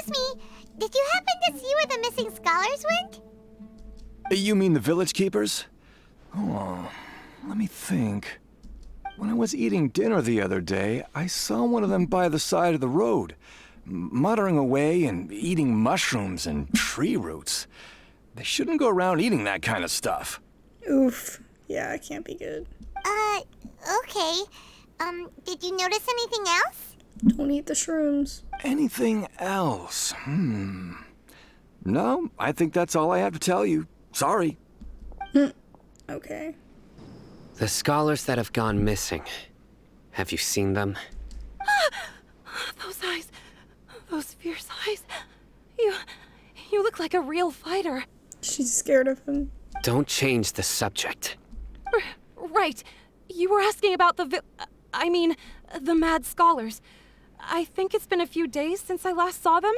Excuse me, did you happen to see where the missing scholars went? You mean the village keepers? Oh, let me think. When I was eating dinner the other day, I saw one of them by the side of the road, muttering away and eating mushrooms and tree roots. They shouldn't go around eating that kind of stuff. Oof. Yeah, it can't be good. Okay. Did you notice anything else? Don't eat the shrooms. Anything else? No, I think that's all I have to tell you. Sorry. Okay. The scholars that have gone missing. Have you seen them? Those eyes. Those fierce eyes. You look like a real fighter. She's scared of him. Don't change the subject. Right. You were asking about the mad scholars. I think it's been a few days since I last saw them.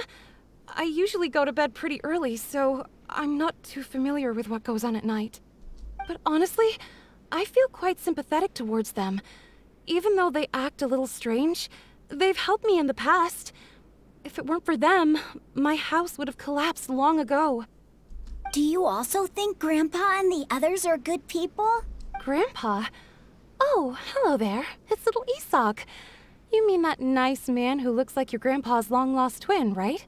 I usually go to bed pretty early, so I'm not too familiar with what goes on at night. But honestly, I feel quite sympathetic towards them. Even though they act a little strange, they've helped me in the past. If it weren't for them, my house would have collapsed long ago. Do you also think Grandpa and the others are good people? Grandpa? Oh, hello there. It's little Isak. You mean that nice man who looks like your grandpa's long-lost twin, right?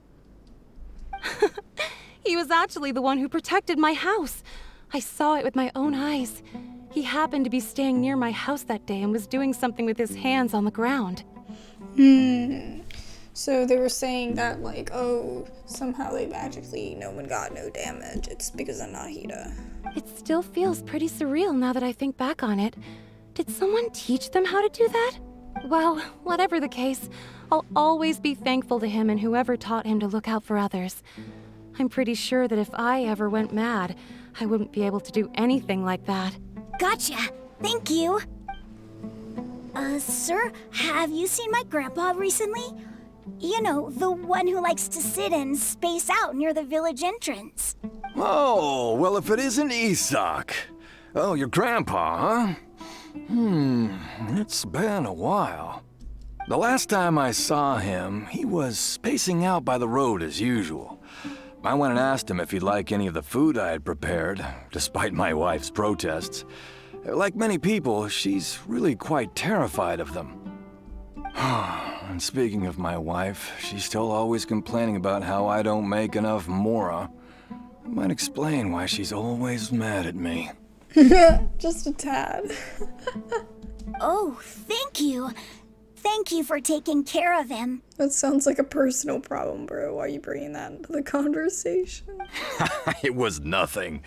He was actually the one who protected my house. I saw it with my own eyes. He happened to be staying near my house that day and was doing something with his hands on the ground. So they were saying that, like, oh, somehow they magically, no one got no damage. It's because of Nahida. It still feels pretty surreal now that I think back on it. Did someone teach them how to do that? Well, whatever the case, I'll always be thankful to him and whoever taught him to look out for others. I'm pretty sure that if I ever went mad, I wouldn't be able to do anything like that. Gotcha. Thank you. Sir, have you seen my grandpa recently? You know, the one who likes to sit and space out near the village entrance. Oh, well, if it isn't Isak. Oh, your grandpa, huh? It's been a while. The last time I saw him, he was spacing out by the road as usual. I went and asked him if he'd like any of the food I had prepared, despite my wife's protests. Like many people, she's really quite terrified of them. And speaking of my wife, she's still always complaining about how I don't make enough mora. It might explain why she's always mad at me. Just a tad. Oh, thank you. Thank you for taking care of him. That sounds like a personal problem, bro. Why are you bringing that into the conversation? It was nothing.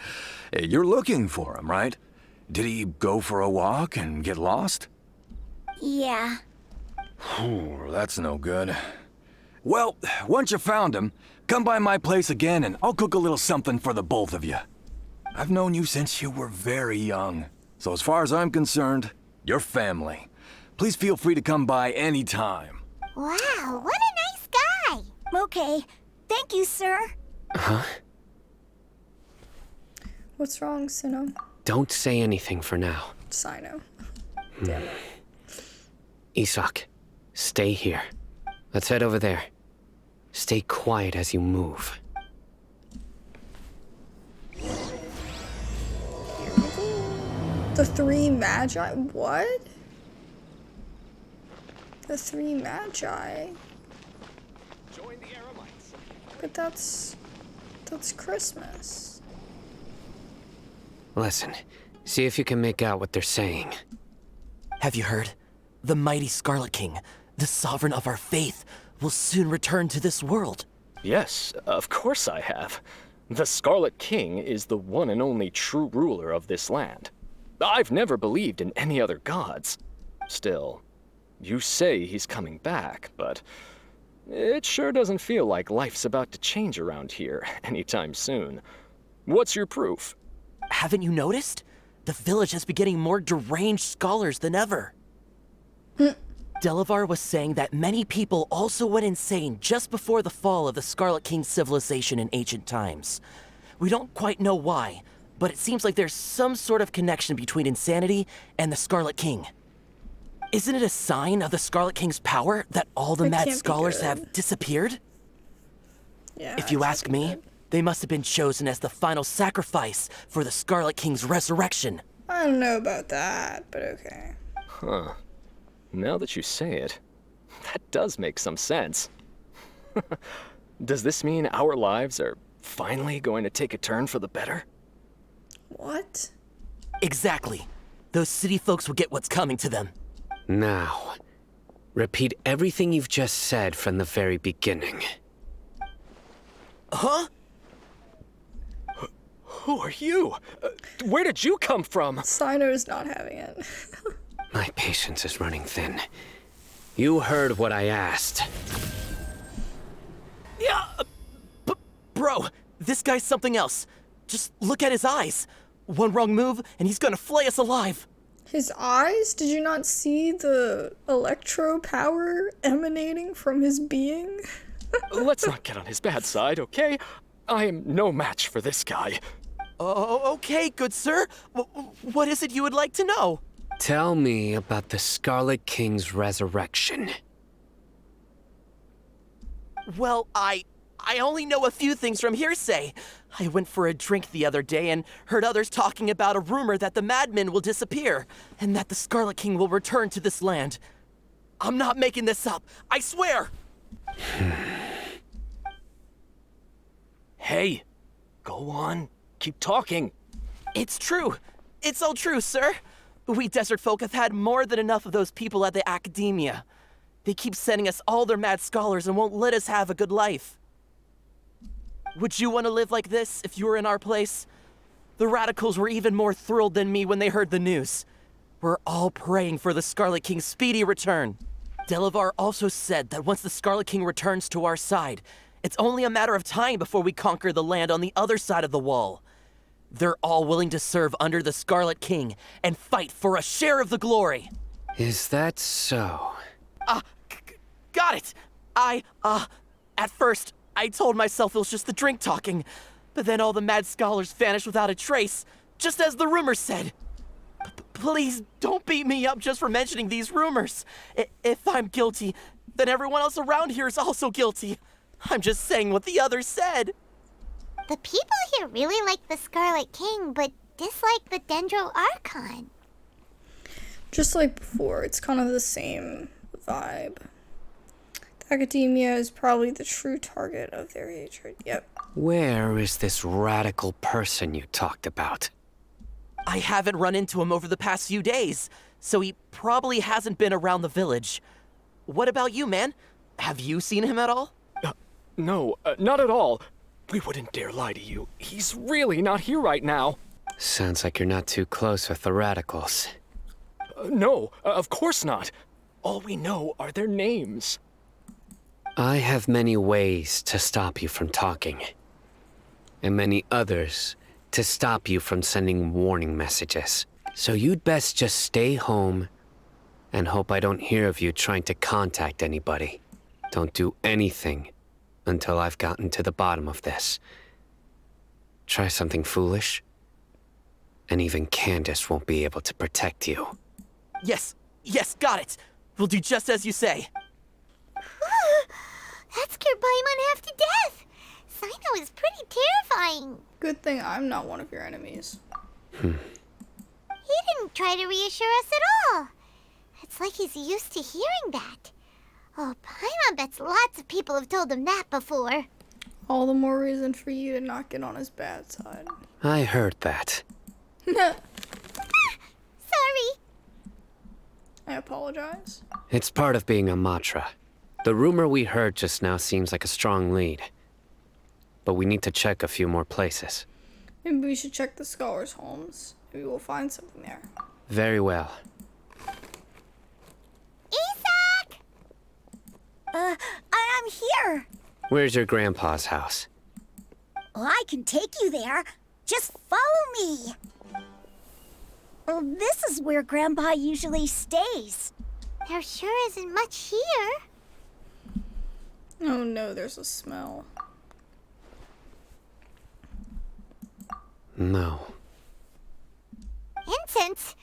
Hey, you're looking for him, right? Did he go for a walk and get lost? Yeah. Ooh, that's no good. Well, once you found him, come by my place again and I'll cook a little something for the both of you. I've known you since you were very young, so as far as I'm concerned, you're family. Please feel free to come by anytime. Wow, what a nice guy. Okay, thank you, sir. Huh? What's wrong, Sino? Don't say anything for now. Sino. Damn it. Isak, stay here. Let's head over there. Stay quiet as you move. The three magi? What? The three magi? Join the Aramites. But that's Christmas. Listen, see if you can make out what they're saying. Have you heard? The mighty Scarlet King, the sovereign of our faith, will soon return to this world. Yes, of course I have. The Scarlet King is the one and only true ruler of this land. I've never believed in any other gods. Still, you say he's coming back, but it sure doesn't feel like life's about to change around here anytime soon. What's your proof? Haven't you noticed? The village has been getting more deranged scholars than ever. Delavar was saying that many people also went insane just before the fall of the Scarlet King's civilization in ancient times. We don't quite know why, but it seems like there's some sort of connection between insanity and the Scarlet King. Isn't it a sign of the Scarlet King's power that all the That mad can't be scholars good. have disappeared? Yeah. If you it's ask looking me, good. they must have been chosen as the final sacrifice for the Scarlet King's resurrection. I don't know about that, but okay. Huh. Now that you say it, that does make some sense. Does this mean our lives are finally going to take a turn for the better? What? Exactly. Those city folks will get what's coming to them. Now, repeat everything you've just said from the very beginning. Huh? Who are you? Where did you come from? Sino's not having it. My patience is running thin. You heard what I asked. Yeah, bro, this guy's something else. Just look at his eyes. One wrong move, and he's gonna flay us alive. His eyes? Did you not see the electro power emanating from his being? Let's not get on his bad side, okay? I am no match for this guy. Oh, okay, good sir. What is it you would like to know? Tell me about the Scarlet King's resurrection. Well, I only know a few things from hearsay. I went for a drink the other day and heard others talking about a rumor that the madmen will disappear and that the Scarlet King will return to this land. I'm not making this up, I swear! Hey, go on. Keep talking. It's true. It's all true, sir. We desert folk have had more than enough of those people at the academia. They keep sending us all their mad scholars and won't let us have a good life. Would you want to live like this if you were in our place? The radicals were even more thrilled than me when they heard the news. We're all praying for the Scarlet King's speedy return. Delavar also said that once the Scarlet King returns to our side, it's only a matter of time before we conquer the land on the other side of the wall. They're all willing to serve under the Scarlet King and fight for a share of the glory. Is that so? Got it! At first, I told myself it was just the drink talking, but then all the mad scholars vanished without a trace, just as the rumors said. Please don't beat me up just for mentioning these rumors. If I'm guilty, then everyone else around here is also guilty. I'm just saying what the others said. The people here really like the Scarlet King, but dislike the Dendro Archon. Just like before, it's kind of the same vibe. The academia is probably the true target of their hatred. Yep. Where is this radical person you talked about? I haven't run into him over the past few days, so he probably hasn't been around the village. What about you, man? Have you seen him at all? No, not at all. We wouldn't dare lie to you. He's really not here right now. Sounds like you're not too close with the radicals. No, of course not. All we know are their names. I have many ways to stop you from talking, and many others to stop you from sending warning messages. So you'd best just stay home and hope I don't hear of you trying to contact anybody. Don't do anything until I've gotten to the bottom of this. Try something foolish, and even Candace won't be able to protect you. Yes, got it. We'll do just as you say. That scared Paimon half to death. Sino is pretty terrifying. Good thing I'm not one of your enemies. He didn't try to reassure us at all. It's like he's used to hearing that. Oh, Paimon bets lots of people have told him that before. All the more reason for you to not get on his bad side. I heard that. Sorry. I apologize. It's part of being a Matra. The rumor we heard just now seems like a strong lead. But we need to check a few more places. Maybe we should check the scholars' homes. Maybe we'll find something there. Very well. Isak! I'm here. Where's your grandpa's house? Well, I can take you there. Just follow me. Well, this is where Grandpa usually stays. There sure isn't much here. Oh no, there's a smell. No. Incense?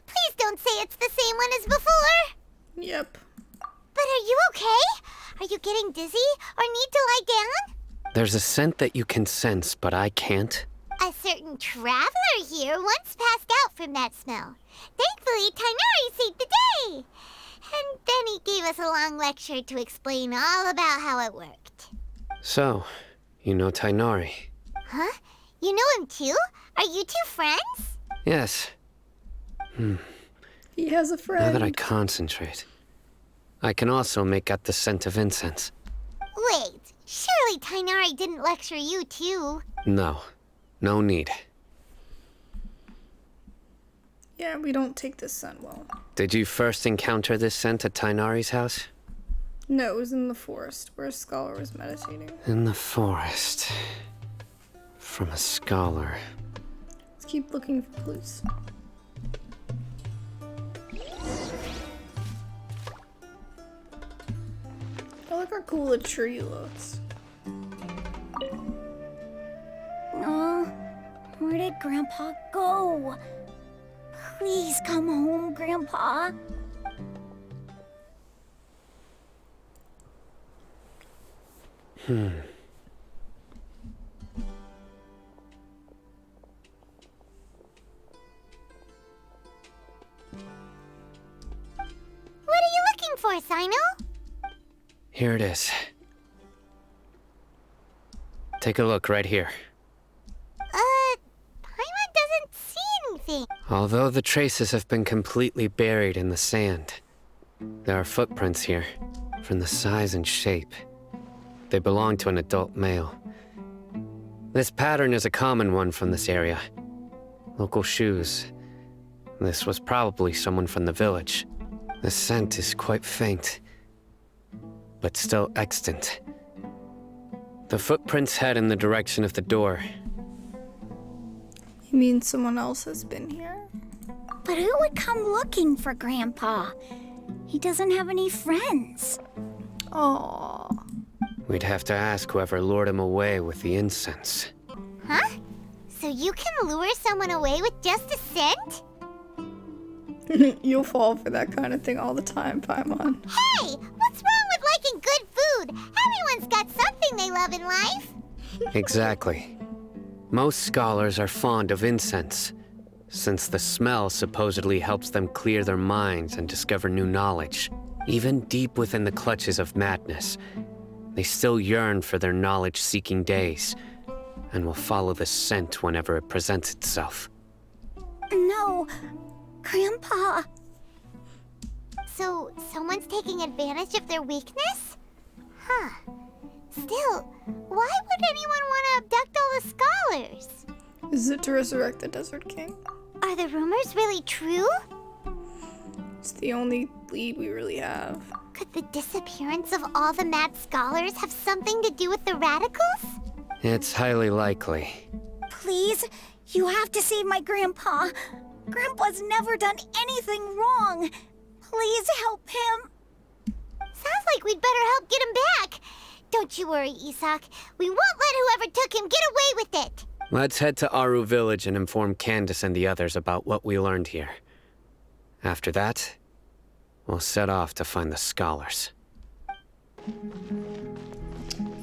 Please don't say it's the same one as before. Yep. But are you okay? Are you getting dizzy or need to lie down? There's a scent that you can sense, but I can't. A certain traveler here once passed out from that smell. Thankfully, Tainari saved the day. And then he gave us a long lecture to explain all about how it worked. So, you know Tainari? Huh? You know him too? Are you two friends? Yes. He has a friend. Now that I concentrate, I can also make out the scent of incense. Wait, surely Tainari didn't lecture you too. No. No need. Yeah, we don't take this scent well. Did you first encounter this scent at Tainari's house? No, it was in the forest where a scholar was meditating. In the forest. From a scholar. Let's keep looking for clues. Oh, look how cool a tree looks. Oh, where did Grandpa go? Please come home, Grandpa. What are you looking for, Sino? Here it is. Take a look right here. Paimon doesn't see anything. Although the traces have been completely buried in the sand, there are footprints here, from the size and shape. They belong to an adult male. This pattern is a common one from this area. Local shoes. This was probably someone from the village. The scent is quite faint, but still extant. The footprints head in the direction of the door. You mean someone else has been here? But who would come looking for Grandpa? He doesn't have any friends. Aww. We'd have to ask whoever lured him away with the incense. Huh? So you can lure someone away with just a scent? You'll fall for that kind of thing all the time, Paimon. Hey, what's wrong with liking good food? Everyone's got something they love in life. Exactly. Most scholars are fond of incense, since the smell supposedly helps them clear their minds and discover new knowledge. Even deep within the clutches of madness, they still yearn for their knowledge-seeking days, and will follow the scent whenever it presents itself. No, Grandpa. So, someone's taking advantage of their weakness? Huh. Still, why would anyone want to abduct all the scholars? Is it to resurrect the Desert King? Are the rumors really true? It's the only lead we really have. Could the disappearance of all the mad scholars have something to do with the radicals? It's highly likely. Please, you have to save my Grandpa. Grandpa's never done anything wrong. Please help him. Sounds like we'd better help get him back. Don't you worry, Isak. We won't let whoever took him get away with it. Let's head to Aru Village and inform Candace and the others about what we learned here. After that, we'll set off to find the scholars.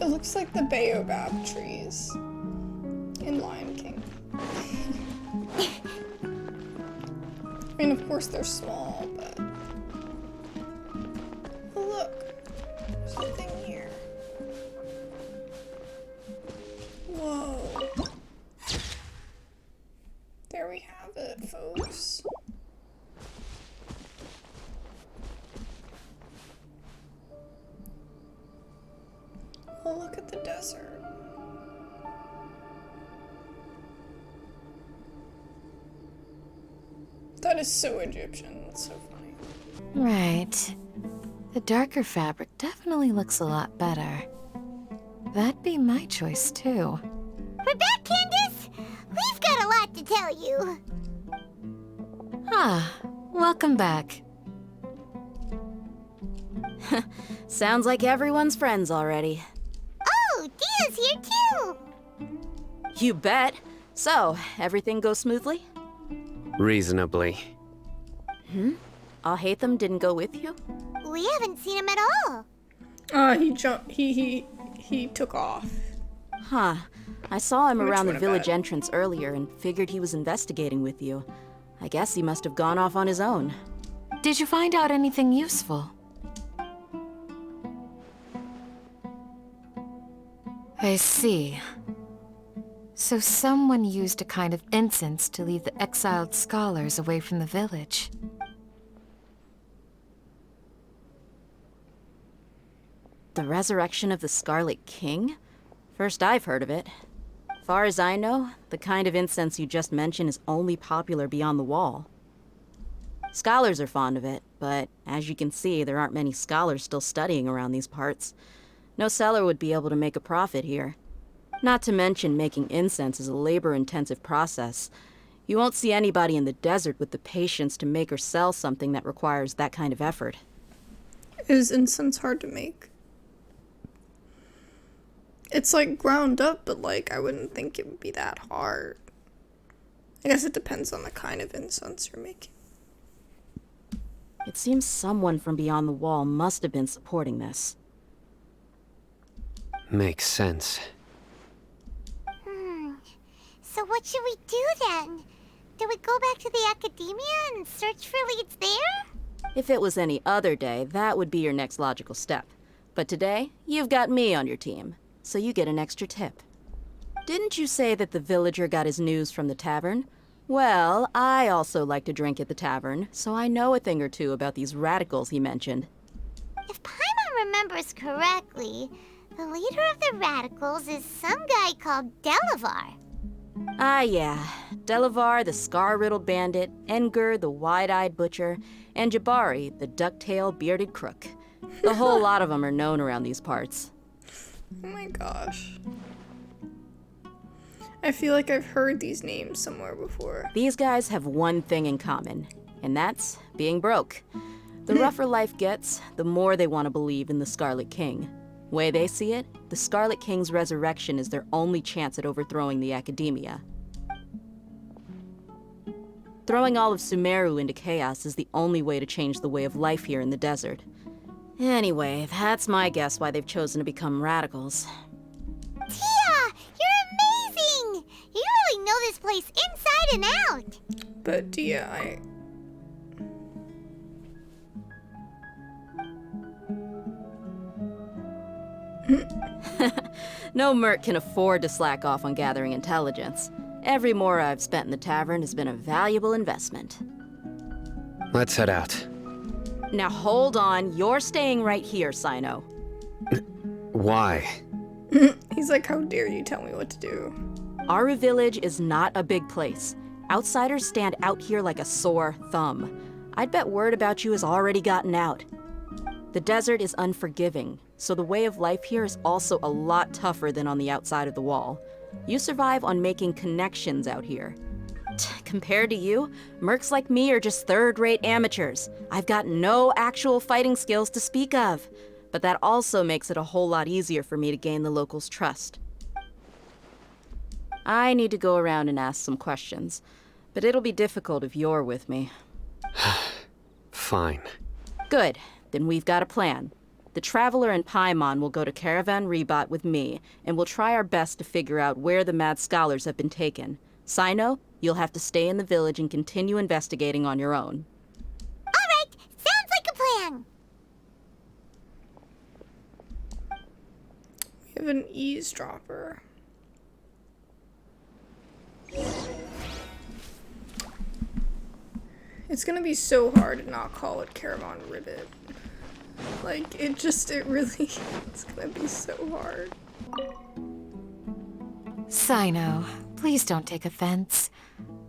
It looks like the baobab trees in Lion King. I mean, of course they're small, but... Oh, look. There's a thing here. Whoa. There we have it, folks. Oh, look at the desert. That is so Egyptian. That's so funny. Right. The darker fabric definitely looks a lot better. That'd be my choice, too. We're back, Candace! We've got a lot to tell you. Ah, welcome back. Sounds like everyone's friends already. Oh, Dia's here too! You bet. So, everything goes smoothly? Reasonably. Alhaitham didn't go with you? We haven't seen him at all. He jumped. He took off. Huh. I saw him Which around the one village about? entrance earlier and figured he was investigating with you. I guess he must have gone off on his own. Did you find out anything useful? I see. So someone used a kind of incense to lead the exiled scholars away from the village. The resurrection of the Scarlet King? First I've heard of it. Far as I know, the kind of incense you just mentioned is only popular beyond the wall. Scholars are fond of it, but as you can see, there aren't many scholars still studying around these parts. No seller would be able to make a profit here. Not to mention making incense is a labor-intensive process. You won't see anybody in the desert with the patience to make or sell something that requires that kind of effort. Is incense hard to make? It's like ground up, but like I wouldn't think it would be that hard. I guess it depends on the kind of incense you're making. It seems someone from beyond the wall must have been supporting this. Makes sense. So what should we do then? Do we go back to the academia and search for leads there? If it was any other day, that would be your next logical step. But today, you've got me on your team, so you get an extra tip. Didn't you say that the villager got his news from the tavern? Well, I also like to drink at the tavern, so I know a thing or two about these radicals he mentioned. If Paimon remembers correctly, the leader of the radicals is some guy called Delavar. Ah, yeah. Delavar, the scar-riddled bandit, Engur, the wide-eyed butcher, and Jabari, the duck-tailed bearded crook. The whole lot of them are known around these parts. Oh my gosh. I feel like I've heard these names somewhere before. These guys have one thing in common, and that's being broke. The rougher life gets, the more they want to believe in the Scarlet King. Way they see it, the Scarlet King's resurrection is their only chance at overthrowing the academia. Throwing all of Sumeru into chaos is the only way to change the way of life here in the desert. Anyway, that's my guess why they've chosen to become radicals. Tia, you're amazing! You really know this place inside and out. But Dia, No merc can afford to slack off on gathering intelligence. Every mora I've spent in the tavern has been a valuable investment. Let's head out. Now hold on, you're staying right here, Sino. Why? he's like, how dare you tell me what to do? Aru Village is not a big place. Outsiders stand out here like a sore thumb. I'd bet word about you has already gotten out. The desert is unforgiving, so the way of life here is also a lot tougher than on the outside of the wall. You survive on making connections out here. Compared to you, mercs like me are just third-rate amateurs. I've got no actual fighting skills to speak of. But that also makes it a whole lot easier for me to gain the locals' trust. I need to go around and ask some questions, but it'll be difficult if you're with me. Fine. Good. Then we've got a plan. The Traveler and Paimon will go to Caravan Rebot with me, and we'll try our best to figure out where the mad scholars have been taken. Sino, you'll have to stay in the village and continue investigating on your own. All right, sounds like a plan. We have an eavesdropper. It's gonna be so hard to not call it Caravan Ribbit. Like, it really, it's gonna be so hard. Sino, please don't take offense.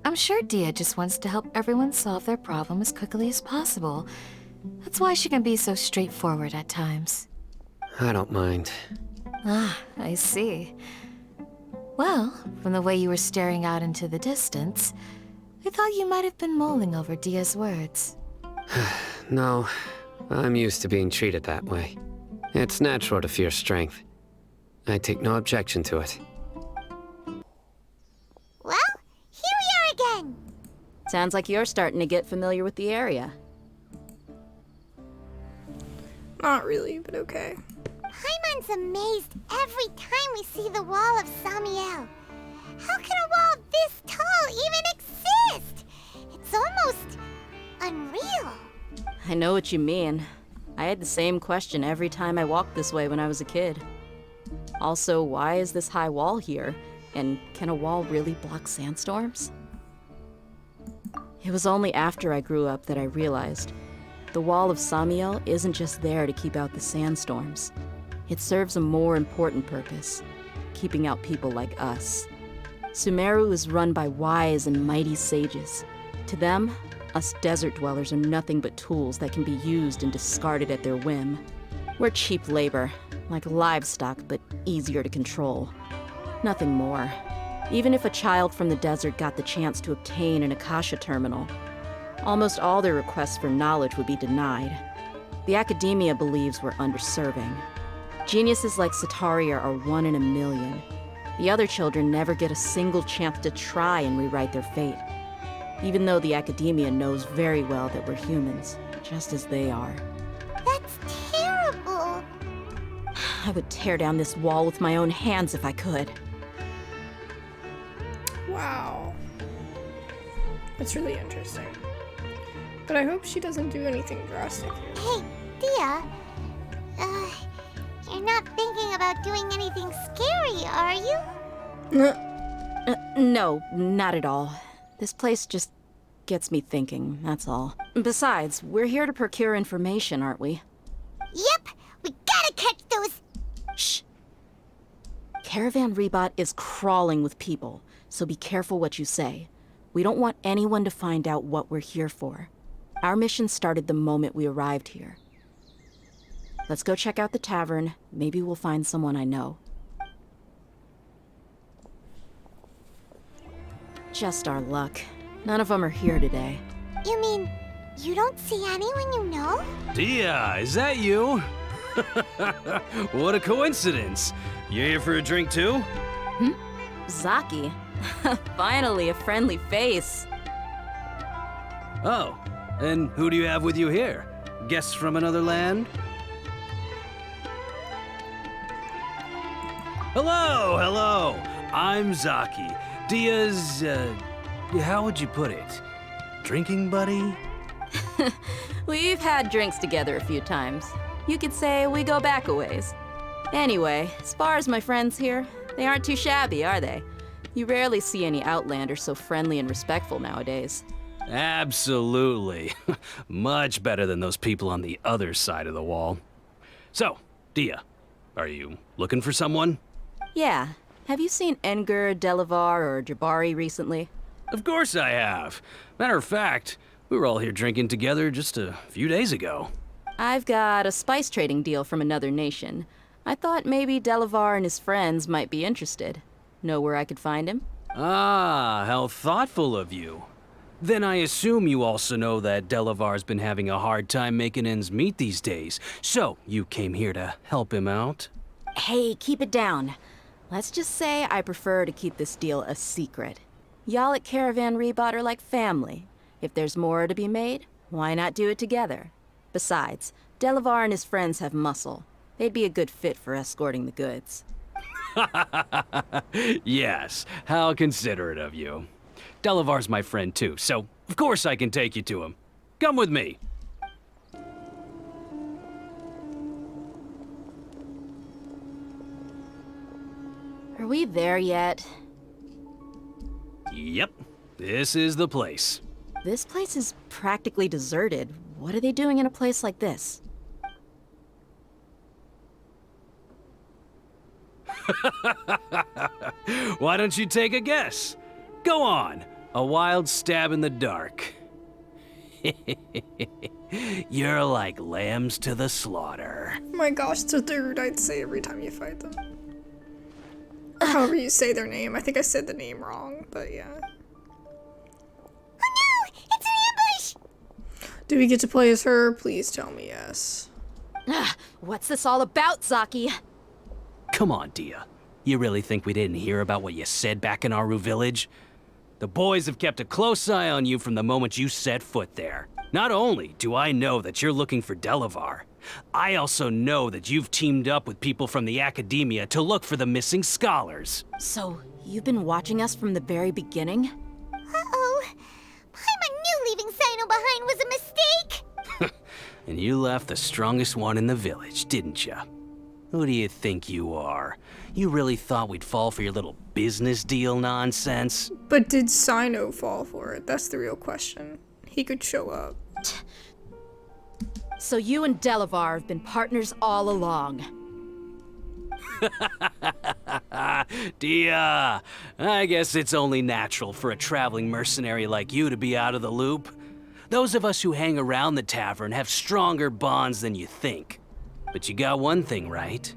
I'm sure Dia just wants to help everyone solve their problem as quickly as possible. That's why she can be so straightforward at times. I don't mind. Ah, I see. Well, from the way you were staring out into the distance, I thought you might have been mulling over Dia's words. No, I'm used to being treated that way. It's natural to fear strength. I take no objection to it. Well, here we are again. Sounds like you're starting to get familiar with the area. Not really, but okay. Paimon's amazed every time we see the wall of Samiel. How can a wall this tall even exist? It's almost unreal. I know what you mean. I had the same question every time I walked this way when I was a kid. Also, why is this high wall here? And can a wall really block sandstorms? It was only after I grew up that I realized the wall of Samiel isn't just there to keep out the sandstorms. It serves a more important purpose, keeping out people like us. Sumeru is run by wise and mighty sages. To them, us desert dwellers are nothing but tools that can be used and discarded at their whim. We're cheap labor, like livestock, but easier to control. Nothing more. Even if a child from the desert got the chance to obtain an Akasha terminal, almost all their requests for knowledge would be denied. The academia believes we're underserving. Geniuses like Sataria are 1 in a million. The other children never get a single chance to try and rewrite their fate, even though the academia knows very well that we're humans, just as they are. That's terrible. I would tear down this wall with my own hands if I could. Wow. That's really interesting. But I hope she doesn't do anything drastic here. Hey, Dia. You're not thinking about doing anything scary, are you? No, not at all. This place just gets me thinking, that's all. Besides, we're here to procure information, aren't we? Yep, we gotta catch those. Shh. Caravan Rebot is crawling with people, so be careful what you say. We don't want anyone to find out what we're here for. Our mission started the moment we arrived here. Let's go check out the tavern. Maybe we'll find someone I know. Just our luck. None of them are here today. You mean you don't see anyone you know? Dia, is that you? What a coincidence. You here for a drink too? Zaki. Finally, a friendly face. Oh, and who do you have with you here? Guests from another land? Hello. I'm Zaki. Dia's, how would you put it? Drinking buddy? We've had drinks together a few times. You could say we go back a ways. Anyway, as far as my friends here, they aren't too shabby, are they? You rarely see any Outlanders so friendly and respectful nowadays. Absolutely. Much better than those people on the other side of the wall. So, Dia, are you looking for someone? Yeah. Have you seen Enger, Delavar, or Jabari recently? Of course I have. Matter of fact, we were all here drinking together just a few days ago. I've got a spice trading deal from another nation. I thought maybe Delavar and his friends might be interested. Know where I could find him? Ah, how thoughtful of you. Then I assume you also know that Delavar's been having a hard time making ends meet these days, so you came here to help him out? Hey, keep it down. Let's just say I prefer to keep this deal a secret. Y'all at Caravan Rebot are like family. If there's more to be made, why not do it together? Besides, Delavar and his friends have muscle. They'd be a good fit for escorting the goods. Yes, how considerate of you. Delavar's my friend too, so of course I can take you to him. Come with me. Are we there yet? Yep, this is the place. This place is practically deserted. What are they doing in a place like this? Why don't you take a guess? Go on, a wild stab in the dark. You're like lambs to the slaughter. Oh my gosh, it's a dude I'd say every time you fight them. Or however you say their name. I think I said the name wrong, but yeah. Oh no! It's an ambush! Do we get to play as her? Please tell me yes. What's this all about, Zaki? Come on, Dia. You really think we didn't hear about what you said back in Aru village? The boys have kept a close eye on you from the moment you set foot there. Not only do I know that you're looking for Delavar, I also know that you've teamed up with people from the Academia to look for the missing scholars. So, you've been watching us from the very beginning? Uh-oh. Paimon knew leaving Sino behind was a mistake! And you left the strongest one in the village, didn't ya? Who do you think you are? You really thought we'd fall for your little business deal nonsense? But did Sino fall for it? That's the real question. He could show up. So you and Delavar have been partners all along. Dia, I guess it's only natural for a traveling mercenary like you to be out of the loop. Those of us who hang around the tavern have stronger bonds than you think. But you got one thing right.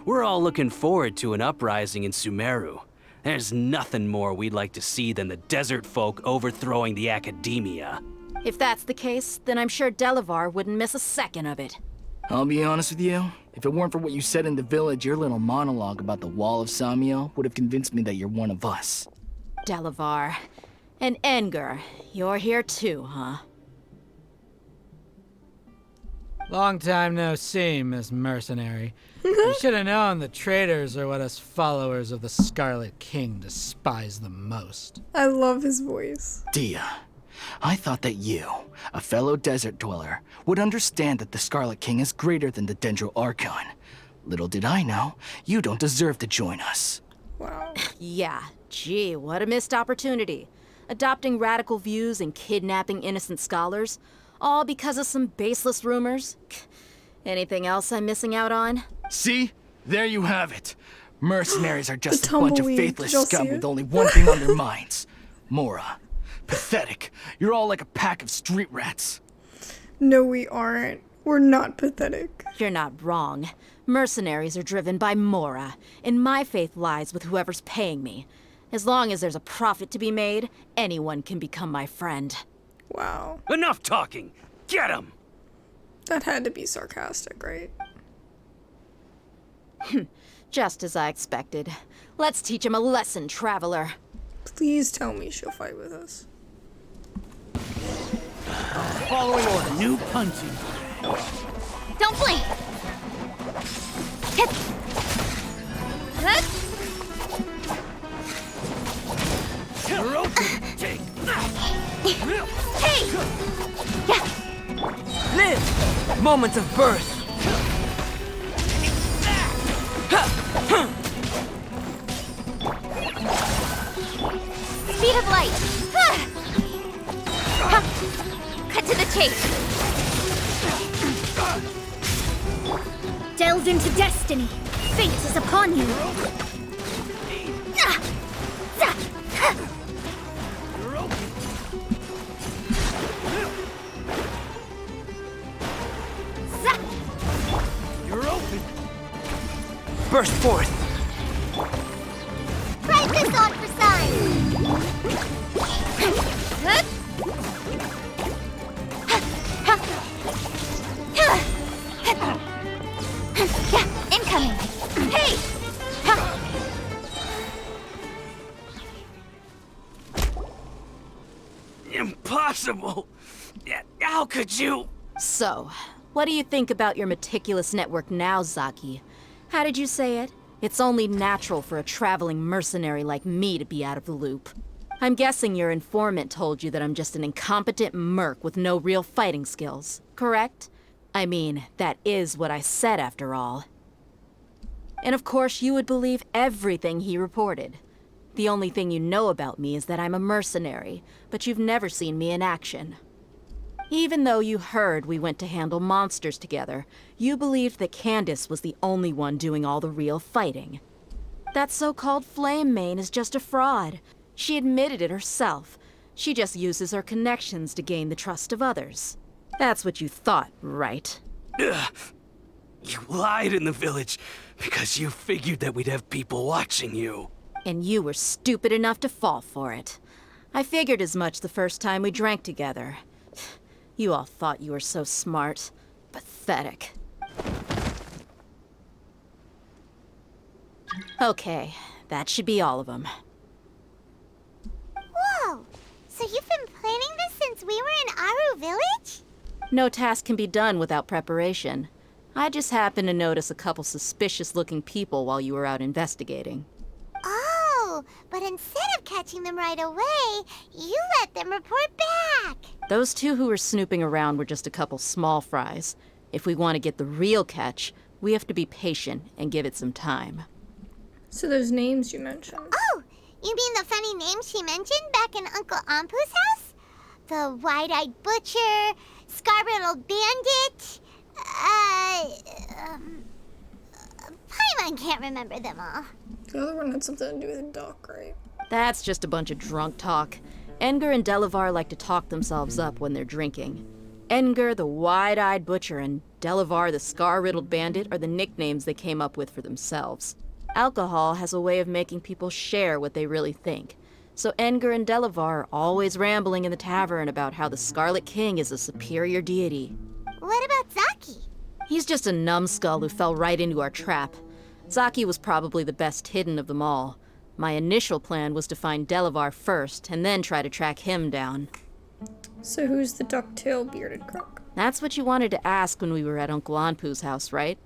We're all looking forward to an uprising in Sumeru. There's nothing more we'd like to see than the desert folk overthrowing the Academia. If that's the case, then I'm sure Delavar wouldn't miss a second of it. I'll be honest with you. If it weren't for what you said in the village, your little monologue about the Wall of Samiel would have convinced me that you're one of us. Delavar. And Enger, you're here too, huh? Long time no see, Miss Mercenary. You should have known the traitors are what us followers of the Scarlet King despise the most. I love his voice. Dia, I thought that you, a fellow desert dweller, would understand that the Scarlet King is greater than the Dendro Archon. Little did I know, you don't deserve to join us. Wow. Yeah, gee, what a missed opportunity. Adopting radical views and kidnapping innocent scholars, all because of some baseless rumors. Anything else I'm missing out on? See? There you have it. Mercenaries are just The a bunch of tumbleweed. faithless Did y'all see scum it? with only one thing on their minds. Mora. Pathetic. You're all like a pack of street rats. No, we aren't. We're not pathetic. You're not wrong. Mercenaries are driven by Mora, and my faith lies with whoever's paying me. As long as there's a profit to be made, anyone can become my friend. Wow. Enough talking! Get him! That had to be sarcastic, right? Just as I expected. Let's teach him a lesson, traveler. Please tell me she'll fight with us. Following order. New punching. Don't blink! Hit! Huh? Take Hey! Yeah! Live! Moment of birth! Speed of light! Cut to the chase! Delve into destiny. Fate is upon you. Burst forth! Try this on for size! Incoming! Hey! Impossible! How could you? So, what do you think about your meticulous network now, Zaki? How did you say it? It's only natural for a traveling mercenary like me to be out of the loop. I'm guessing your informant told you that I'm just an incompetent merc with no real fighting skills, correct? I mean, that is what I said after all. And of course you would believe everything he reported. The only thing you know about me is that I'm a mercenary, but you've never seen me in action. Even though you heard we went to handle monsters together, you believed that Candace was the only one doing all the real fighting. That so-called Flame Mane is just a fraud. She admitted it herself. She just uses her connections to gain the trust of others. That's what you thought, right? Ugh. You lied in the village because you figured that we'd have people watching you. And you were stupid enough to fall for it. I figured as much the first time we drank together. You all thought you were so smart. Pathetic. Okay, that should be all of them. Whoa! So you've been planning this since we were in Aru Village? No task can be done without preparation. I just happened to notice a couple suspicious-looking people while you were out investigating. Oh, but instead of catching them right away, you let them report back. Those two who were snooping around were just a couple small fries. If we want to get the real catch, we have to be patient and give it some time. So those names you mentioned. Oh, you mean the funny names she mentioned back in Uncle Ampu's house? The wide-eyed butcher, scar-riddled bandit, Paimon can't remember them all. The other one had something to do with a duck, right? That's just a bunch of drunk talk. Edgar and Delavar like to talk themselves up when they're drinking. Edgar, the wide-eyed butcher, and Delavar, the scar-riddled bandit, are the nicknames they came up with for themselves. Alcohol has a way of making people share what they really think. So Edgar and Delavar are always rambling in the tavern about how the Scarlet King is a superior deity. What about Zaki? He's just a numbskull who fell right into our trap. Zaki was probably the best hidden of them all. My initial plan was to find Delavar first, and then try to track him down. So who's the duck-tail bearded crook? That's what you wanted to ask when we were at Uncle Anpu's house, right?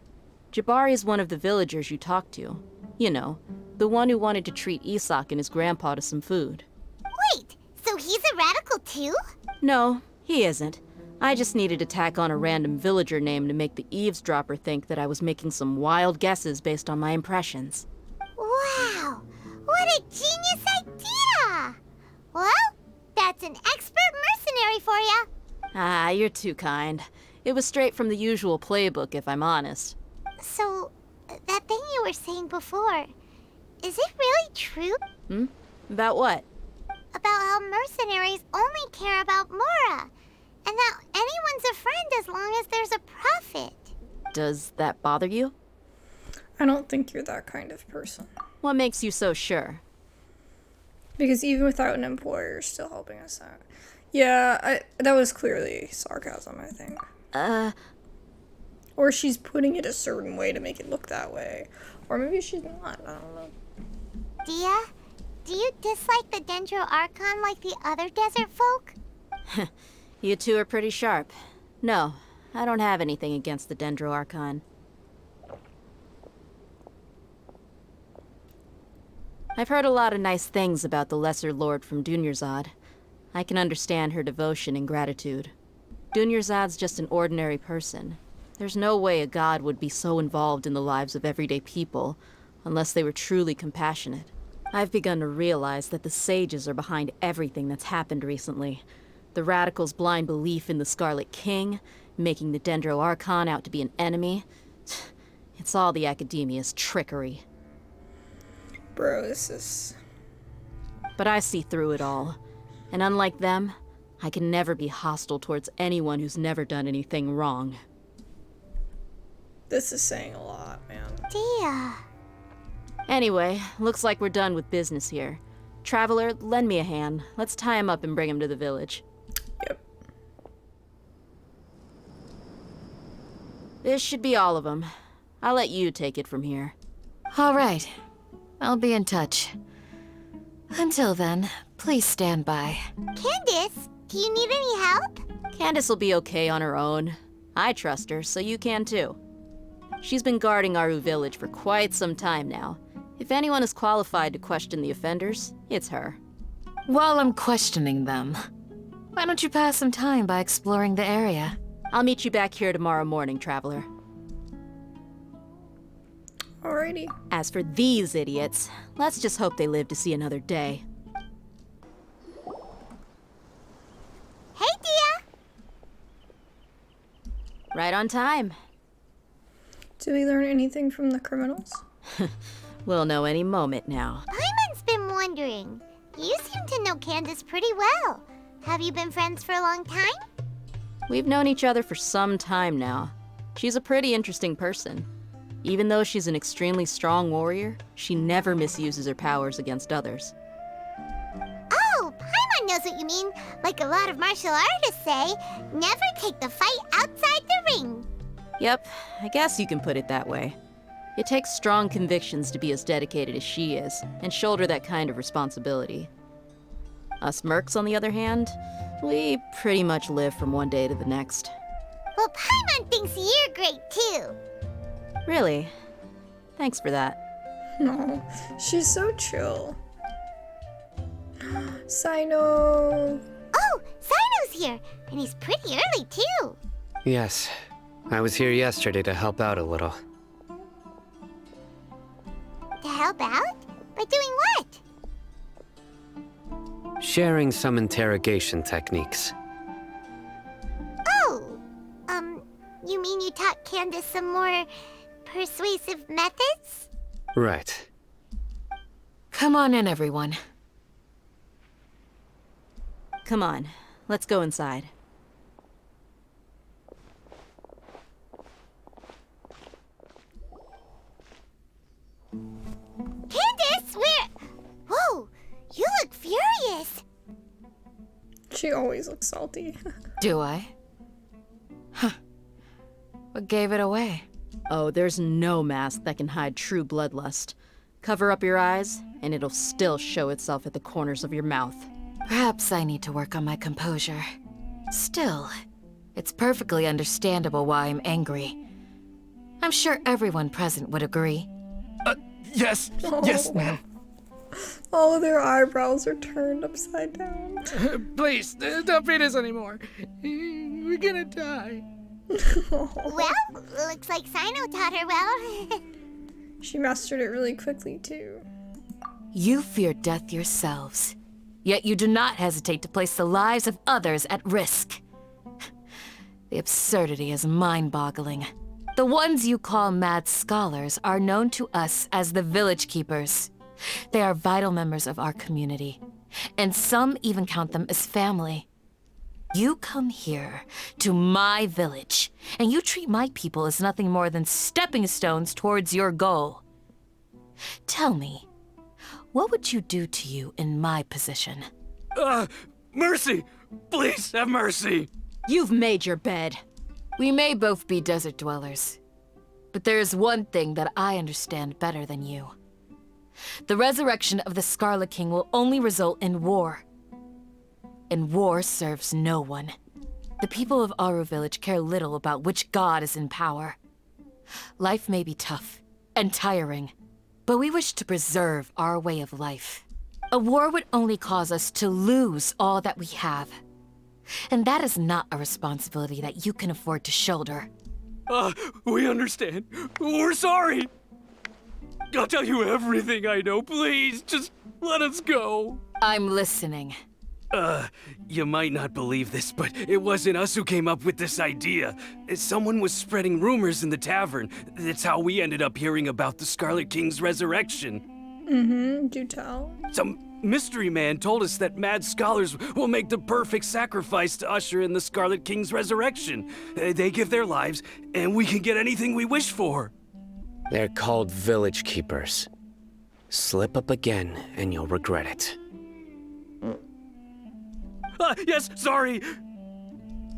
Jabari is one of the villagers you talked to. You know, the one who wanted to treat Isak and his grandpa to some food. Wait, so he's a radical too? No, he isn't. I just needed to tack on a random villager name to make the eavesdropper think that I was making some wild guesses based on my impressions. Wow, what a genius idea! Well, that's an expert mercenary for you. Ah, you're too kind. It was straight from the usual playbook, if I'm honest. So, that thing you were saying before, is it really true? About what? About how mercenaries only care about Mora, and that anyone's a friend as long as there's a profit. Does that bother you? I don't think you're that kind of person. What makes you so sure? Because even without an employer, you're still helping us out. Yeah, that was clearly sarcasm, I think. Or she's putting it a certain way to make it look that way. Or maybe she's not, I don't know. Dia, do you dislike the Dendro Archon like the other desert folk? You two are pretty sharp. No, I don't have anything against the Dendro Archon. I've heard a lot of nice things about the Lesser Lord from Dunyarzad. I can understand her devotion and gratitude. Dunyarzad's just an ordinary person. There's no way a god would be so involved in the lives of everyday people, unless they were truly compassionate. I've begun to realize that the sages are behind everything that's happened recently. The radicals' blind belief in the Scarlet King, making the Dendro Archon out to be an enemy. It's all the Academia's trickery. Bro, this is... But I see through it all. And unlike them, I can never be hostile towards anyone who's never done anything wrong. This is saying a lot, man. Dia. Anyway, looks like we're done with business here. Traveler, lend me a hand. Let's tie him up and bring him to the village. Yep. This should be all of them. I'll let you take it from here. All right. I'll be in touch. Until then, please stand by. Candace, do you need any help? Candace will be okay on her own. I trust her, so you can too. She's been guarding Aru village for quite some time now. If anyone is qualified to question the offenders, it's her. While I'm questioning them, why don't you pass some time by exploring the area? I'll meet you back here tomorrow morning, Traveler. Alrighty. As for these idiots, let's just hope they live to see another day. Hey, Dia! Right on time. Did we learn anything from the criminals? We'll know any moment now. Paimon's been wondering. You seem to know Candace pretty well. Have you been friends for a long time? We've known each other for some time now. She's a pretty interesting person. Even though she's an extremely strong warrior, she never misuses her powers against others. Oh, Paimon knows what you mean. Like a lot of martial artists say, never take the fight outside the ring. Yep, I guess you can put it that way. It takes strong convictions to be as dedicated as she is, and shoulder that kind of responsibility. Us mercs, on the other hand, we pretty much live from one day to the next. Well, Paimon thinks you're great too. Really? Thanks for that. No, she's so chill. Sino. Oh, Sino's here, and he's pretty early too. Yes, I was here yesterday to help out a little. To help out? By doing what? Sharing some interrogation techniques. Oh, you mean you taught Candace some more persuasive methods? Right. Come on in, everyone. Come on, let's go inside. Candace, whoa, you look furious. She always looks salty. Do I? Huh. What gave it away? Oh, there's no mask that can hide true bloodlust. Cover up your eyes, and it'll still show itself at the corners of your mouth. Perhaps I need to work on my composure. Still, it's perfectly understandable why I'm angry. I'm sure everyone present would agree. Yes, yes, ma'am. All their eyebrows are turned upside down. Please, don't beat us anymore. We're gonna die. Well, looks like Sino taught her well. She mastered it really quickly, too. You fear death yourselves, yet you do not hesitate to place the lives of others at risk. The absurdity is mind-boggling. The ones you call mad scholars are known to us as the Village Keepers. They are vital members of our community, and some even count them as family. You come here, to my village, and you treat my people as nothing more than stepping stones towards your goal. Tell me, what would you do to you in my position? Mercy! Please have mercy! You've made your bed. We may both be desert dwellers, but there is one thing that I understand better than you. The resurrection of the Scarlet King will only result in war. And war serves no one. The people of Aru Village care little about which god is in power. Life may be tough and tiring, but we wish to preserve our way of life. A war would only cause us to lose all that we have. And that is not a responsibility that you can afford to shoulder. We understand. We're sorry. I'll tell you everything I know. Please, just let us go. I'm listening. You might not believe this, but it wasn't us who came up with this idea. Someone was spreading rumors in the tavern. That's how we ended up hearing about the Scarlet King's resurrection. Do tell. Some mystery man told us that mad scholars will make the perfect sacrifice to usher in the Scarlet King's resurrection. They give their lives, and we can get anything we wish for. They're called Village Keepers. Slip up again, and you'll regret it. Yes, sorry.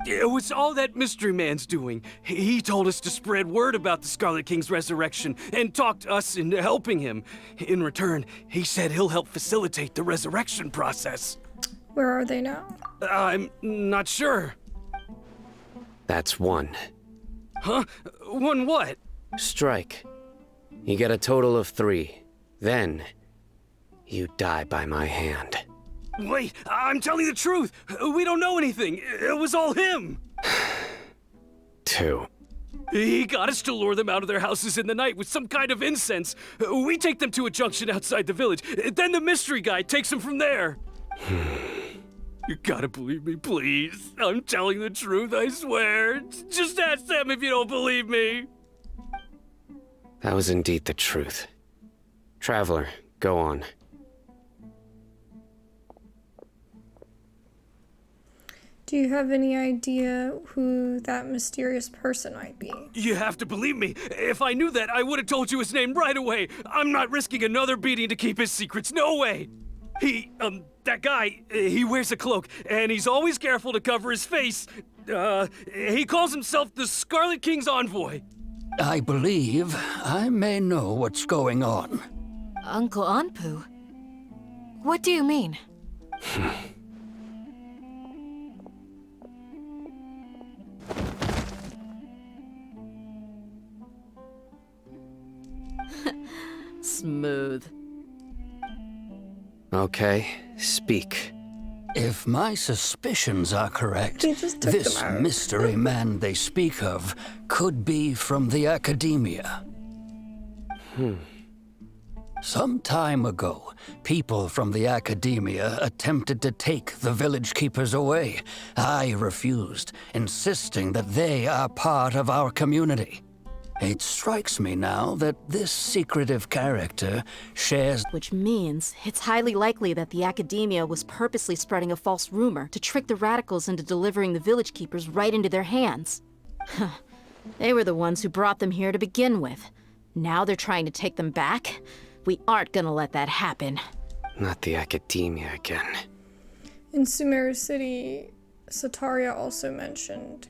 It was all that mystery man's doing. He told us to spread word about the Scarlet King's resurrection and talked us into helping him. In return, he said he'll help facilitate the resurrection process. Where are they now? I'm not sure. That's one. Huh? One what? Strike. You get a total of 3. Then, you die by my hand. Wait, I'm telling the truth. We don't know anything. It was all him. 2. He got us to lure them out of their houses in the night with some kind of incense. We take them to a junction outside the village. Then the mystery guy takes them from there. You gotta believe me, please. I'm telling the truth, I swear. Just ask them if you don't believe me. That was indeed the truth. Traveler, go on. Do you have any idea who that mysterious person might be? You have to believe me. If I knew that, I would have told you his name right away. I'm not risking another beating to keep his secrets. No way. That guy, he wears a cloak, and he's always careful to cover his face. He calls himself the Scarlet King's envoy. I believe I may know what's going on. Uncle Anpu? What do you mean? smooth. Okay, speak. If my suspicions are correct, He just took this them out. mystery man they speak of could be from the academia. Some time ago, people from the academia attempted to take the village keepers away. I refused, insisting that they are part of our community. It strikes me now that this secretive character shares... Which means it's highly likely that the academia was purposely spreading a false rumor to trick the radicals into delivering the village keepers right into their hands. They were the ones who brought them here to begin with. Now they're trying to take them back? We aren't gonna let that happen. Not the academia again. In Sumeru City, Sataria also mentioned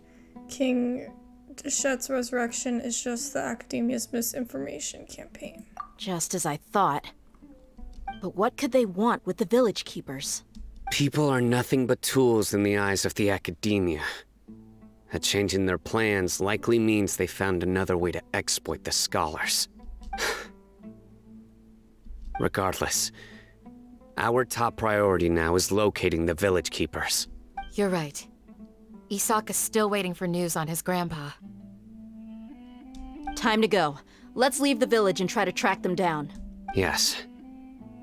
King Deshet's resurrection is just the academia's misinformation campaign. Just as I thought. But what could they want with the village keepers? People are nothing but tools in the eyes of the academia. A change in their plans likely means they found another way to exploit the scholars. Regardless, our top priority now is locating the village keepers. You're right. Isak is still waiting for news on his grandpa. Time to go. Let's leave the village and try to track them down. Yes.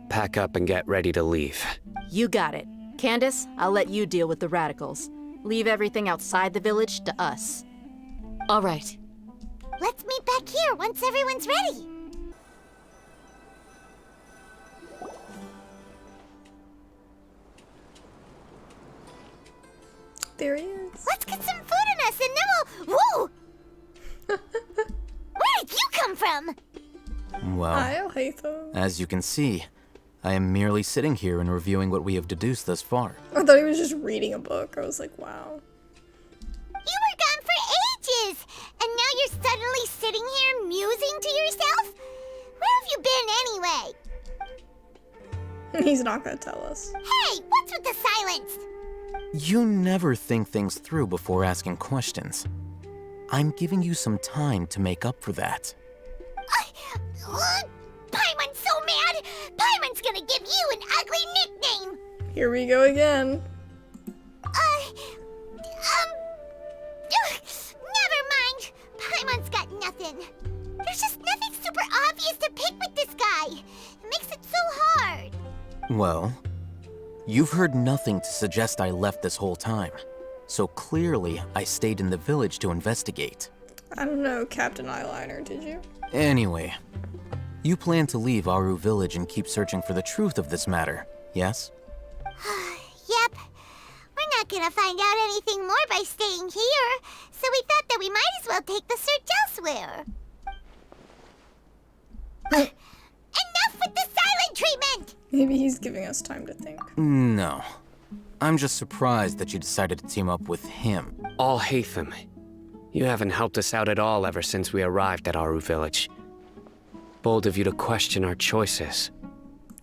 Pack up and get ready to leave. You got it. Candace, I'll let you deal with the radicals. Leave everything outside the village to us. All right. Let's meet back here once everyone's ready. There he is. Let's get some food in us and then we'll... Whoa! Where did you come from? Well, I'll hate them. as you can see, I am merely sitting here and reviewing what we have deduced thus far. I thought he was just reading a book. I was like, wow. You were gone for ages, and now you're suddenly sitting here musing to yourself? Where have you been anyway? He's not gonna tell us. Hey, what's with the silence? You never think things through before asking questions. I'm giving you some time to make up for that. Paimon's so mad! Paimon's gonna give you an ugly nickname! Here we go again. Never mind. Paimon's got nothing. There's just nothing super obvious to pick with this guy. It makes it so hard. Well, you've heard nothing to suggest I left this whole time. So clearly, I stayed in the village to investigate. I don't know, Captain Eyeliner, did you? Anyway, you plan to leave Aru Village and keep searching for the truth of this matter, yes? Yep. We're not gonna find out anything more by staying here, so we thought that we might as well take the search elsewhere. Enough with the silent treatment! Maybe he's giving us time to think. No. I'm just surprised that you decided to team up with him. All Hatham, you haven't helped us out at all ever since we arrived at Aru Village. Bold of you to question our choices.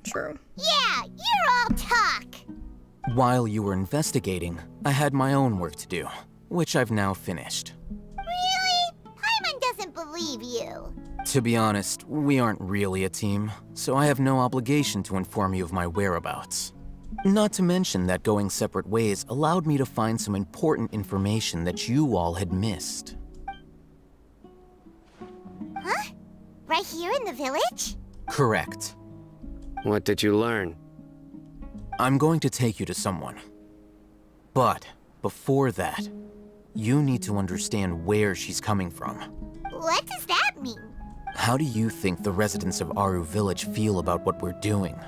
True. Yeah, you're all talk! While you were investigating, I had my own work to do, which I've now finished. Really? Paimon doesn't believe you. To be honest, we aren't really a team, so I have no obligation to inform you of my whereabouts. Not to mention that going separate ways allowed me to find some important information that you all had missed. Huh? Right here in the village? Correct. What did you learn? I'm going to take you to someone. But before that, you need to understand where she's coming from. What does that mean? How do you think the residents of Aru Village feel about what we're doing?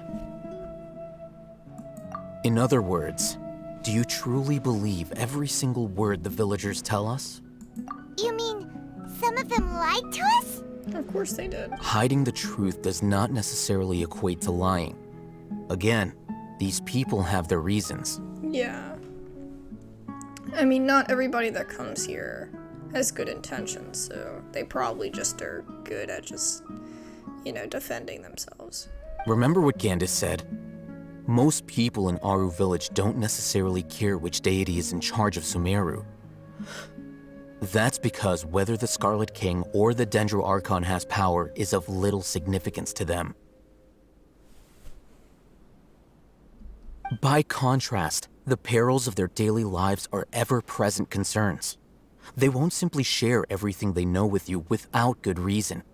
In other words, do you truly believe every single word the villagers tell us? You mean some of them lied to us? Of course they did. Hiding the truth does not necessarily equate to lying. Again, these people have their reasons. Yeah. I mean, not everybody that comes here has good intentions, so they probably just are good at just, defending themselves. Remember what Candace said? Most people in Aru Village don't necessarily care which deity is in charge of Sumeru. That's because whether the Scarlet King or the Dendro Archon has power is of little significance to them. By contrast, the perils of their daily lives are ever-present concerns. They won't simply share everything they know with you without good reason.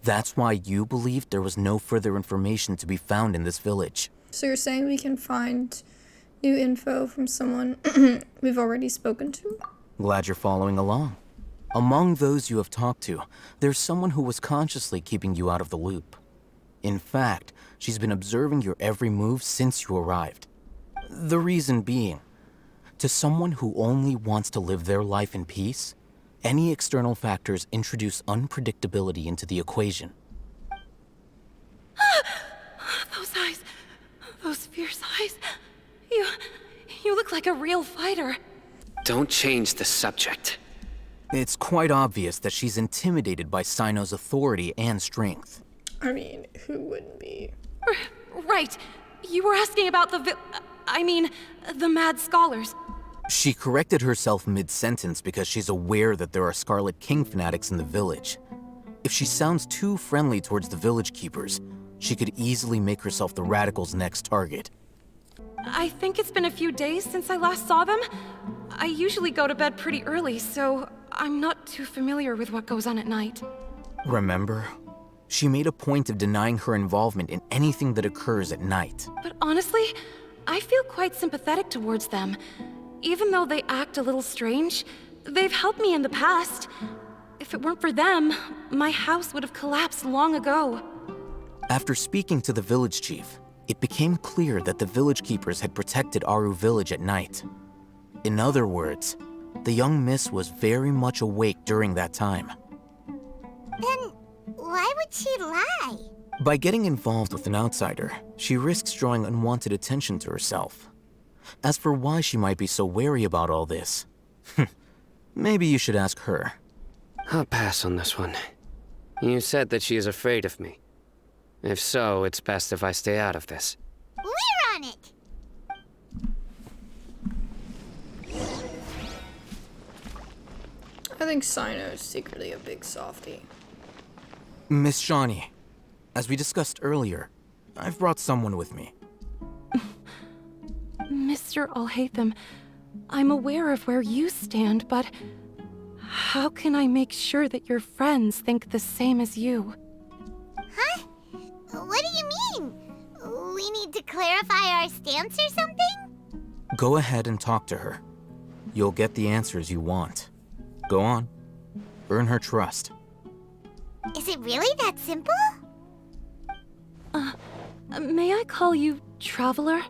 That's why you believed there was no further information to be found in this village. So you're saying we can find new info from someone we've already spoken to? Glad you're following along. Among those you have talked to, there's someone who was consciously keeping you out of the loop. In fact, she's been observing your every move since you arrived. The reason being, to someone who only wants to live their life in peace, any external factors introduce unpredictability into the equation. Those eyes. Those fierce eyes. You look like a real fighter. Don't change the subject. It's quite obvious that she's intimidated by Sino's authority and strength. I mean, who wouldn't be? Right. You were asking about the Mad Scholars. She corrected herself mid-sentence because she's aware that there are Scarlet King fanatics in the village. If she sounds too friendly towards the village keepers, she could easily make herself the Radicals' next target. I think it's been a few days since I last saw them. I usually go to bed pretty early, so I'm not too familiar with what goes on at night. Remember? She made a point of denying her involvement in anything that occurs at night. But honestly, I feel quite sympathetic towards them. Even though they act a little strange, they've helped me in the past. If it weren't for them, my house would have collapsed long ago. After speaking to the village chief, it became clear that the village keepers had protected Aru village at night. In other words, the young miss was very much awake during that time. Then why would she lie? By getting involved with an outsider, she risks drawing unwanted attention to herself. As for why she might be so wary about all this, maybe you should ask her. I'll pass on this one. You said that she is afraid of me. If so, it's best if I stay out of this. We're on it! I think Sino is secretly a big softie. Miss Shawnee, as we discussed earlier, I've brought someone with me. Mr. Alhaitham, I'm aware of where you stand, but how can I make sure that your friends think the same as you? Huh? What do you mean? We need to clarify our stance or something? Go ahead and talk to her. You'll get the answers you want. Go on. Earn her trust. Is it really that simple? May I call you Traveler?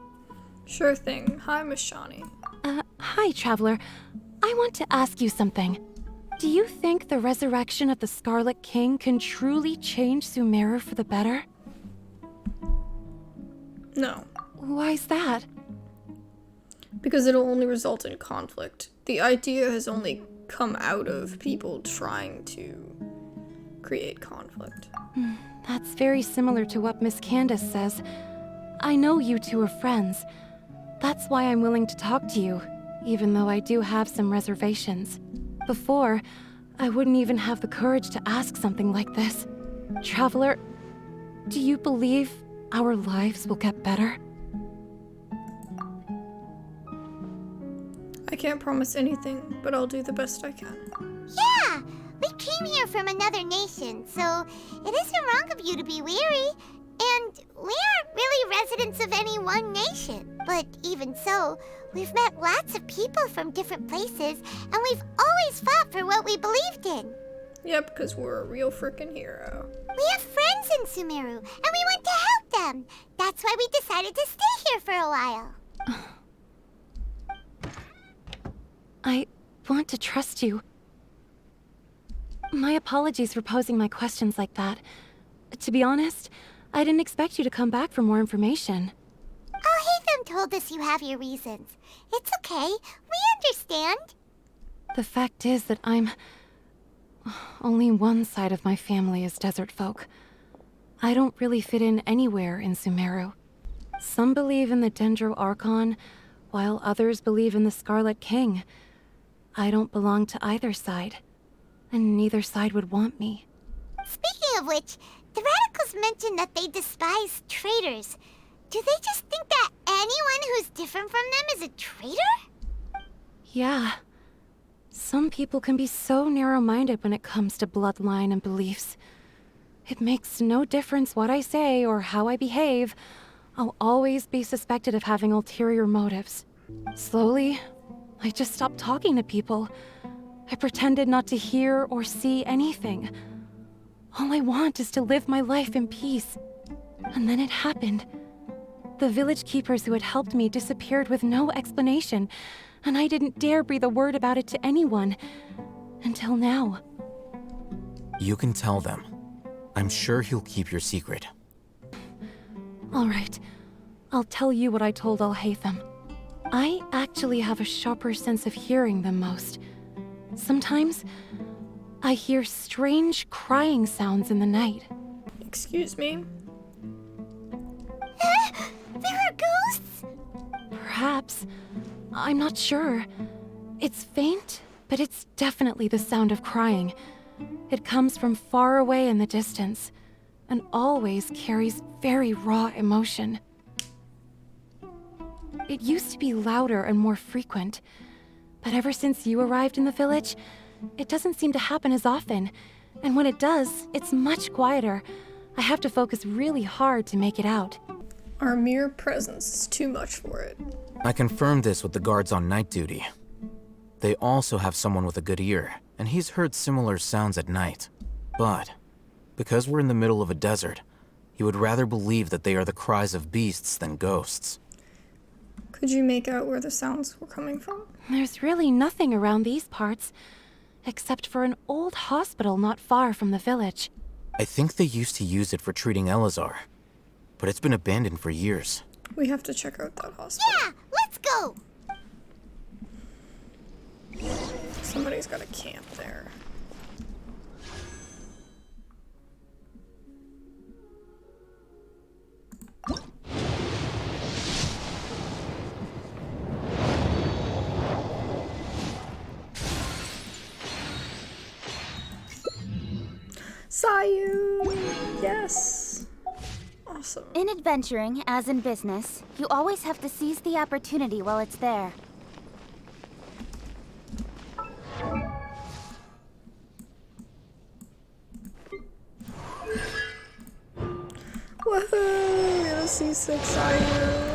Sure thing. Hi, Miss Shawnee. Hi, Traveler. I want to ask you something. Do you think the resurrection of the Scarlet King can truly change Sumeru for the better? No. Why's that? Because it'll only result in conflict. The idea has only come out of people trying to create conflict. That's very similar to what Miss Candace says. I know you two are friends. That's why I'm willing to talk to you, even though I do have some reservations. Before, I wouldn't even have the courage to ask something like this. Traveler, do you believe our lives will get better? I can't promise anything, but I'll do the best I can. Yeah! We came here from another nation, so it isn't wrong of you to be weary. And we aren't really residents of any one nation. But even so, we've met lots of people from different places, and we've always fought for what we believed in. Yep, because we're a real frickin' hero. We have friends in Sumeru, and we want to help them. That's why we decided to stay here for a while. I want to trust you. My apologies for posing my questions like that. To be honest, I didn't expect you to come back for more information. Alhaitham told us you have your reasons. It's okay. We understand. The fact is that only one side of my family is desert folk. I don't really fit in anywhere in Sumeru. Some believe in the Dendro Archon, while others believe in the Scarlet King. I don't belong to either side, and neither side would want me. Speaking of which, the Radicals mentioned that they despise traitors. Do they just think that anyone who's different from them is a traitor? Yeah. Some people can be so narrow-minded when it comes to bloodline and beliefs. It makes no difference what I say or how I behave. I'll always be suspected of having ulterior motives. Slowly, I just stopped talking to people. I pretended not to hear or see anything. All I want is to live my life in peace. And then it happened. The village keepers who had helped me disappeared with no explanation, and I didn't dare breathe a word about it to anyone. Until now. You can tell them. I'm sure he'll keep your secret. All right. I'll tell you what I told Al-Haytham. I actually have a sharper sense of hearing than most. Sometimes, I hear strange crying sounds in the night. Excuse me? There are ghosts? Perhaps. I'm not sure. It's faint, but it's definitely the sound of crying. It comes from far away in the distance, and always carries very raw emotion. It used to be louder and more frequent, but ever since you arrived in the village, it doesn't seem to happen as often, and when it does, it's much quieter. I have to focus really hard to make it out. Our mere presence is too much for it. I confirmed this with the guards on night duty. They also have someone with a good ear, and he's heard similar sounds at night. But, because we're in the middle of a desert, he would rather believe that they are the cries of beasts than ghosts. Could you make out where the sounds were coming from? There's really nothing around these parts, except for an old hospital not far from the village. I think they used to use it for treating Elazar, but it's been abandoned for years. We have to check out that hospital. Yeah, let's go! Somebody's got a camp there. Sayu! Yes! Awesome. In adventuring, as in business, you always have to seize the opportunity while it's there. Woohoo! We got a C6 Sayu!